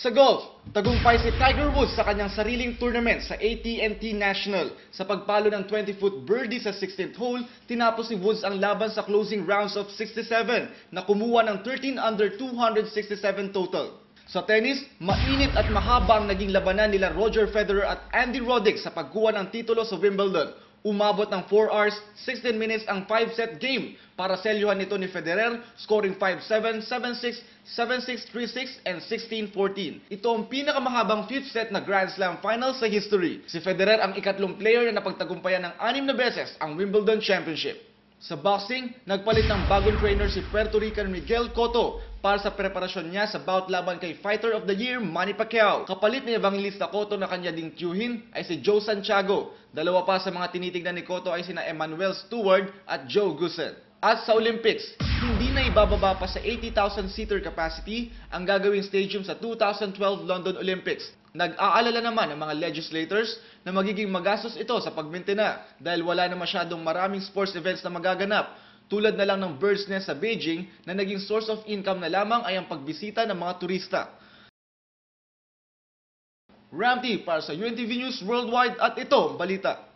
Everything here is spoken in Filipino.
Sa golf, tagumpay si Tiger Woods sa kanyang sariling tournament sa AT&T National. Sa pagpalo ng 20-foot birdie sa 16th hole, tinapos si Woods ang laban sa closing rounds of 67 na kumuha ng 13 under 267 total. Sa tennis, mainit at mahaba ang naging labanan nila Roger Federer at Andy Roddick sa pagkuha ng titulo sa Wimbledon. Umabot ng 4 hours, 16 minutes ang 5-set game para selyuhan nito ni Federer, scoring 5-7, 7-6, 7-6, 3-6, and 16-14. Ito ang pinakamahabang 5th set na Grand Slam final sa history. Si Federer ang ikatlong player na napagtagumpayan ng 6 na beses ang Wimbledon Championship. Sa boxing, nagpalit ng bagong trainer si Puerto Rican Miguel Cotto para sa preparasyon niya sa bout laban kay Fighter of the Year Manny Pacquiao. Kapalit ni Evangelista Cotto na kanya ding tiyuhin ay si Joe Santiago. Dalawa pa sa mga tinitignan ni Cotto ay sina Emmanuel Stewart at Joe Goosen. At sa Olympics, hindi na ibababa pa sa 80,000 seater capacity ang gagawing stadium sa 2012 London Olympics. Nag-aalala naman ang mga legislators na magiging magastos ito sa pagmintena dahil wala na masyadong maraming sports events na magaganap. Tulad na lang ng Bird's Nest sa Beijing na naging source of income na lamang ay ang pagbisita ng mga turista. Ramty para sa UNTV News Worldwide at ito, balita.